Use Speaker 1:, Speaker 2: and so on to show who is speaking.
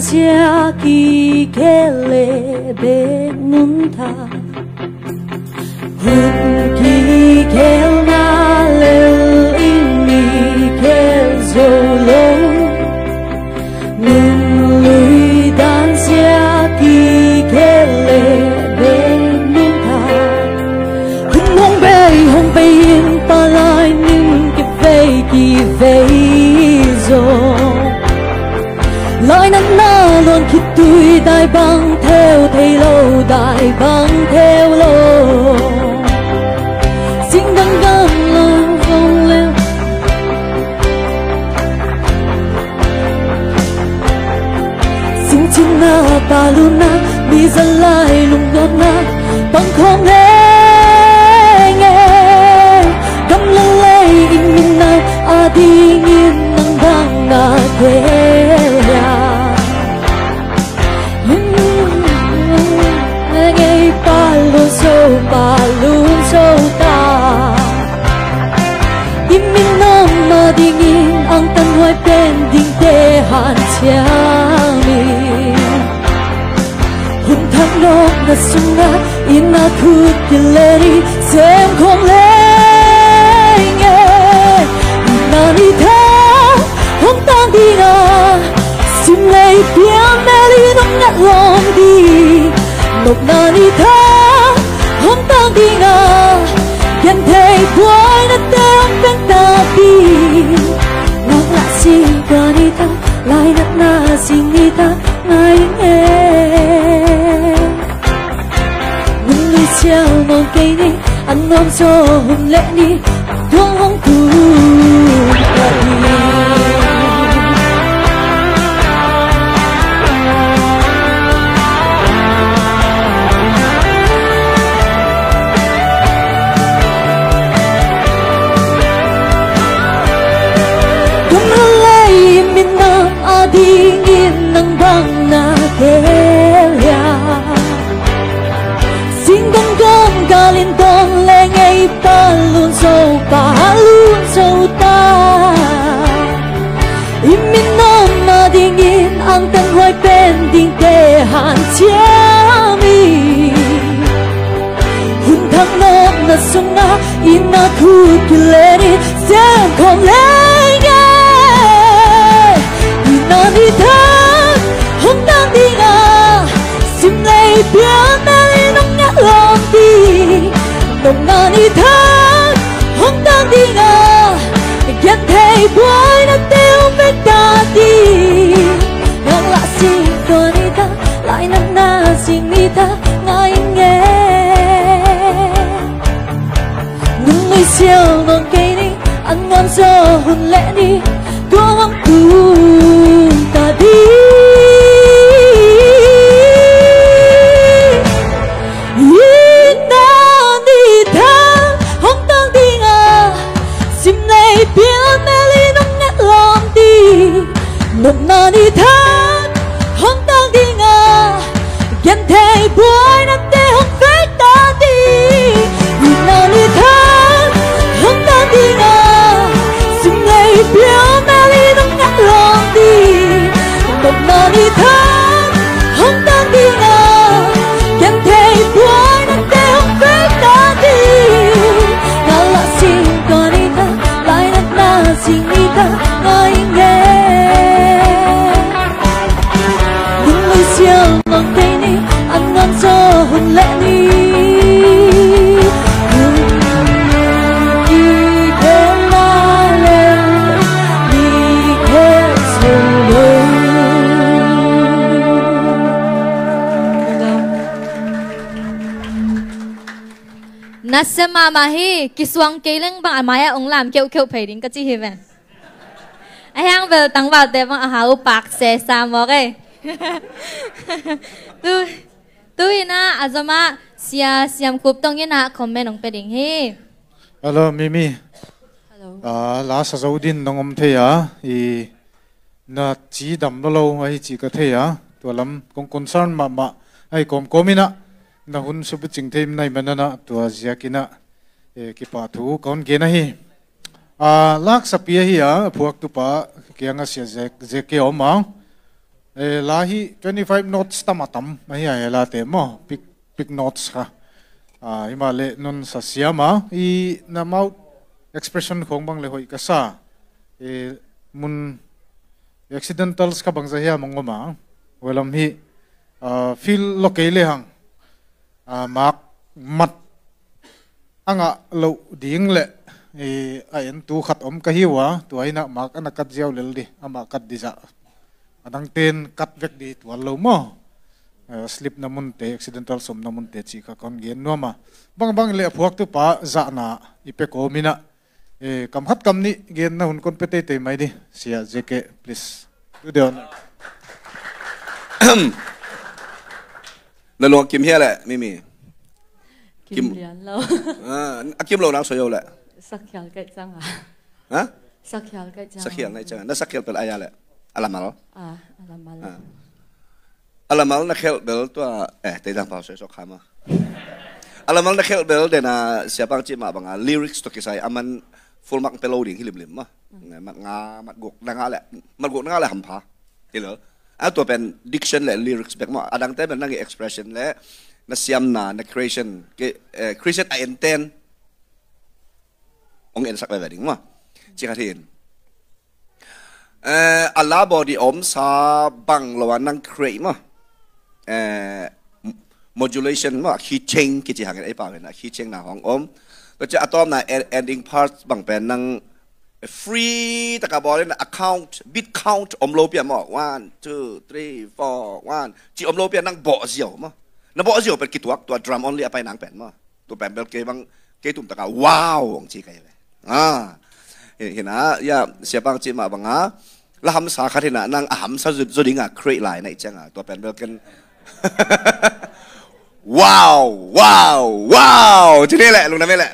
Speaker 1: dansia ki kele be nunta hun ki kel na lel ini kel zolo nun lui dansia ki kele be nunta hong bay in pa lai nin ki vei zo lại nắng na luôn khi tôi đại băng theo thầy lâu đại băng theo lâu xin đắng đắng lòng không leo xin chinh na ba luna mi ra lại lung đón na băng không nghe nghe cầm lên lấy in min na a đi nghiêng nắng đắng na thế balun so ta im min nam ma dingin ang tan hoai pen ding te han chiami hun thang nok na sunga in na khut kileri sem khong le nge na ni tha hom tang di na sim lei piam meli nong ngat long di nok na ni tha hôm tang đi na gần thầy quay na tem bên ta đi ngọc lạ xin qua đi ta lại nát na xin đi ta ngay nghe mình đi treo mong cây đi ăn ngon cho hôm lễ đi thương hong tu dingin ng bang na kaya singgang gam galintong lengay palun so ta iminom madingin ang tanway pending tehan chiami huntang nok na sunga inakut kileri sem kong lengay nani thang hong tang đi nga sim lei pian meli nong nhát lòng đi nong nani thang hong tang đi nga gần thầy quay na tiêu với ta đi ngang lạ xin tôi đi ta lại nằm na xin đi ta ngay nghe nung người siêu ngon cây đi ăn ngon cho hôn lễ đi con tu ta đi na đi thang hong tang đi nga sim lei pian meli nong ngat lòng đi nong na đi thang hong tang đi nga gần thầy buổi na te hong phết ta đi na đi thang hong tang đi nga sim lei pian meli nong ngat lòng đi nong na đi thang hong tang đi nga gần thầy buổi na te hong phết ta đi na la xin con đi ta lại na xin đi ta ngay nghe những người siêu mong cây đi ăn ngon cho hôn lễ đi
Speaker 2: nasa mama hi kiswang kailang bang amaya ong lam kêu kêu phải đến cái gì vậy ai hang về tăng vào để bang hào bạc xe sa mò cái tôi na azama siam kup tong na comment ong peding hi
Speaker 3: hello Mimi
Speaker 2: hello
Speaker 3: la sa zodin nongom the ya I na chi dam lo ai chi ka the ya to lam kong concern ma ai komina na hun subu ching them nai manana to ziakina ki pa thu kon ge na hi lak sapia hi a phuak tu pa kianga sia je ke oma lahi 25 notes tamatam mahi ayala te mo pick notes ka himale non sa siama I namau expression khong bang le hoi ka sa mun accidentals ka bang zahia mongoma welam hi feel lokale hang mak mat anga lo ding le ayen tu khat om ka hiwa tu aina mak anakat jaw lel di ama kat di sa adang ten kat vek di tu lo mo slip na munte accidental som na munte chi ka kon gen no ma bang le phuak tu pa za na ipe ko mina kam hat kam ni gen na hun kon pete te mai di sia jeke please do the honor
Speaker 4: na lo kim hia le mimi
Speaker 1: Kim Lian Lo
Speaker 4: kim lo nang so yo le
Speaker 1: Sakyal kai chang
Speaker 4: ha
Speaker 1: Sakyal kai chang
Speaker 4: sakyal nai chang na sakyal pel aya le alamal
Speaker 1: alamal
Speaker 4: alamal na khel bel to te dang pa so khama alamal na khel bel de na siapang chi ma banga lyrics to kisai aman full mark peloding hilim ma mat nga mat gok na nga le mat gok na nga le ham pha hilo to pen diction le lyrics back ma adang te ben nang expression le na siam na creation ke creation I intend ong en sak le ding ma chi ka thin Allah body om sa bang lawan nang create ma modulation ma key change ki chi hang ai pa na key change na hong om to cha atom na ending part bang pen nang free ta ka bol na account bit count om lo pia ma 1 2 3 4 1 chi om lo pia nang bo zio ma na bo zio per kituak to drum only apai nang pen ma to pen bel ke bang ke tum ta ka wow ong chi kai hina ya siapang chi ma banga la ham sa khathina nang aham sa zodinga create line nai changa to pen bel ken wow wow wow chi ne le lu na me le